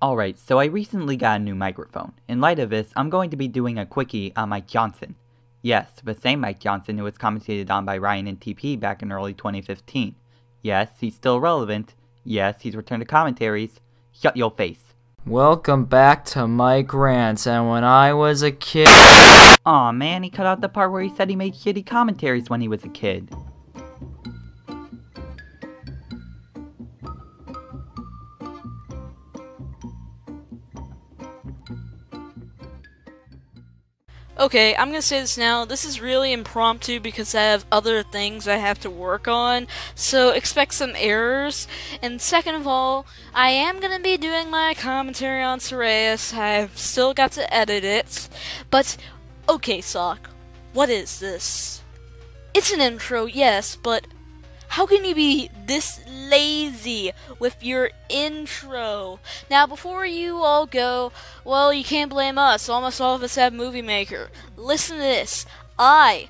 Alright, so I recently got a new microphone. In light of this, I'm going to be doing a quickie on Mike Johnson. Yes, the same Mike Johnson who was commentated on by Ryan and TP back in early 2015. Yes, he's still relevant. Yes, he's returned to commentaries. Shut your face. Welcome back to Mike Rants, and when I was a kid... Aw man, he cut out the part where he said he made shitty commentaries when he was a kid. Okay, I'm gonna say this now. This is really impromptu because I have other things I have to work on, so expect some errors. And second of all, I am gonna be doing my commentary on Sirius. I've still got to edit it. But, okay, Sock, what is this? It's an intro, yes, but how can you be this lazy with your intro? Now, before you all go, well, you can't blame us. Almost all of us have Movie Maker. Listen to this. I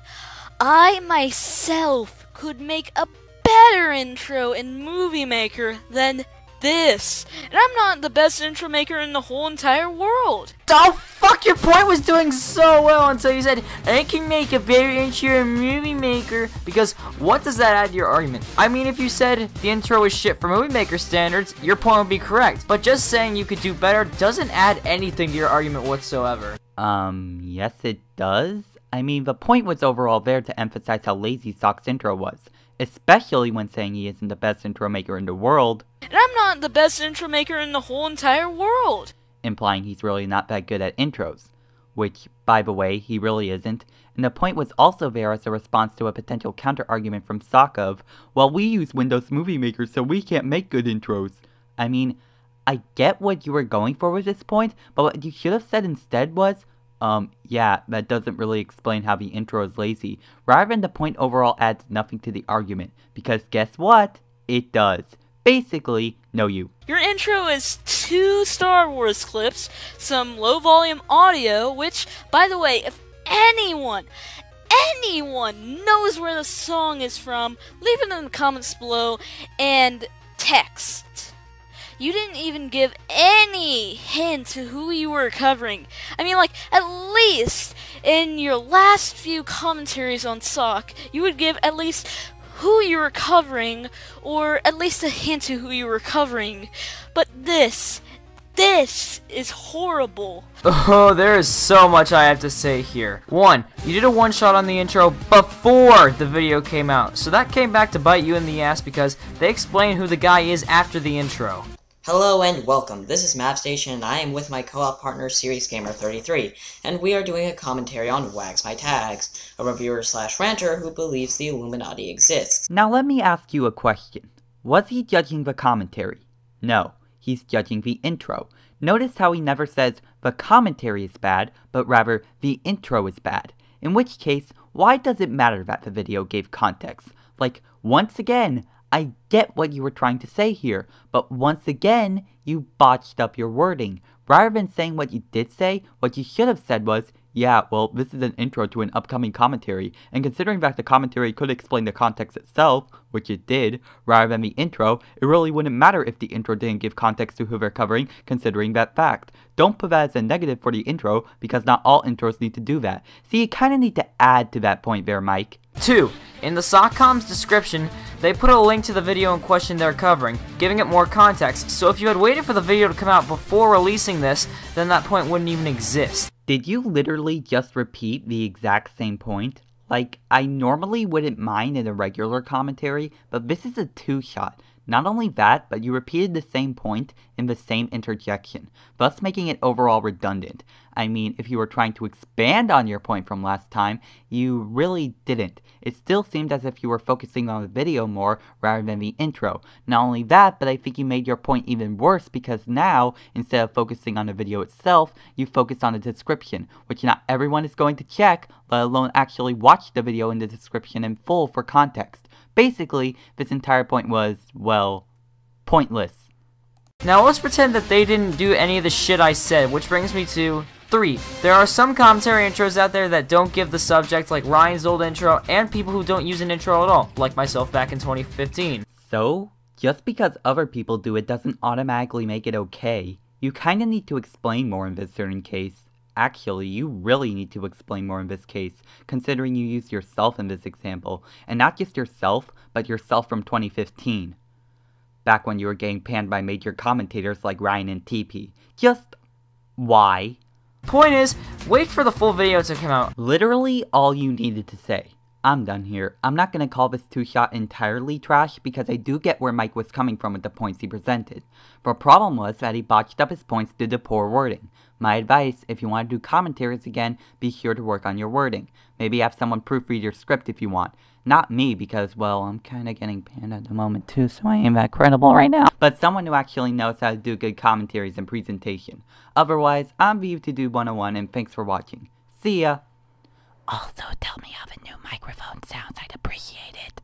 myself could make a better intro in Movie Maker than this. And I'm not the best intro maker in the whole entire world. Oh, fuck, your point was doing so well until you said, I can make a better intro in Movie Maker. Because what does that add to your argument? I mean, if you said the intro is shit for Movie Maker standards, your point would be correct. But just saying you could do better doesn't add anything to your argument whatsoever. Yes it does. I mean, the point was overall there to emphasize how lazy Sock's intro was. Especially when saying he isn't the best intro maker in the world. And I'm not the best intro maker in the whole entire world. Implying he's really not that good at intros. Which, by the way, he really isn't. And the point was also there as a response to a potential counter-argument from Sock of, well, we use Windows Movie Maker so we can't make good intros. I mean, I get what you were going for with this point, but what you should have said instead was, yeah, that doesn't really explain how the intro is lazy. Rather than the point overall adds nothing to the argument. Because guess what? It does. Basically, no you. Your intro is 2 Star Wars clips, some low volume audio, which, by the way, if anyone knows where the song is from, leave it in the comments below, and text. You didn't even give any hint to who you were covering. I mean, like, at least in your last few commentaries on Sock, you would give at least who you were covering, or at least a hint to who you were covering. But this is horrible. Oh, there is so much I have to say here. 1, you did a one-shot on the intro before the video came out, so that came back to bite you in the ass because they explain who the guy is after the intro. Hello and welcome, this is MapStation and I am with my co-op partner SeriesGamer33, and we are doing a commentary on Wags My Tags, a reviewer/ranter who believes the Illuminati exists. Now let me ask you a question. Was he judging the commentary? No, he's judging the intro. Notice how he never says the commentary is bad, but rather the intro is bad. In which case, why does it matter that the video gave context? Like, once again, I get what you were trying to say here, but once again, you botched up your wording. Rather than saying what you did say, what you should have said was, yeah, well, this is an intro to an upcoming commentary, and considering that the commentary could explain the context itself, which it did, rather than the intro, it really wouldn't matter if the intro didn't give context to who they're covering, considering that fact. Don't put that as a negative for the intro, because not all intros need to do that. See, you kinda need to add to that point there, Mike. 2, in the Sockcom's description, they put a link to the video in question they're covering, giving it more context, so if you had waited for the video to come out before releasing this, then that point wouldn't even exist. Did you literally just repeat the exact same point? Like, I normally wouldn't mind in a regular commentary, but this is a 2-shot. Not only that, but you repeated the same point in the same interjection, thus making it overall redundant. I mean, if you were trying to expand on your point from last time, you really didn't. It still seemed as if you were focusing on the video more rather than the intro. Not only that, but I think you made your point even worse because now, instead of focusing on the video itself, you focus on the description, which not everyone is going to check, let alone actually watch the video in the description in full for context. Basically, this entire point was, well, pointless. Now let's pretend that they didn't do any of the shit I said, which brings me to 3. There are some commentary intros out there that don't give the subject, like Ryan's old intro, and people who don't use an intro at all, like myself back in 2015. So, just because other people do it doesn't automatically make it okay. You kinda need to explain more in this certain case. Actually, you really need to explain more in this case, considering you used yourself in this example, and not just yourself, but yourself from 2015. Back when you were getting panned by major commentators like Ryan and TP. Just why? Point is, wait for the full video to come out. Literally all you needed to say. I'm done here. I'm not gonna call this two-shot entirely trash because I do get where Mike was coming from with the points he presented. The problem was that he botched up his points due to poor wording. My advice, if you want to do commentaries again, be sure to work on your wording. Maybe have someone proofread your script if you want. Not me because, well, I'm kinda getting panned at the moment too, so I ain't that credible right now. But someone who actually knows how to do good commentaries and presentation. Otherwise, I'm TheUtubedude101 and thanks for watching. See ya! Also, tell me how the new microphone sounds, I'd appreciate it.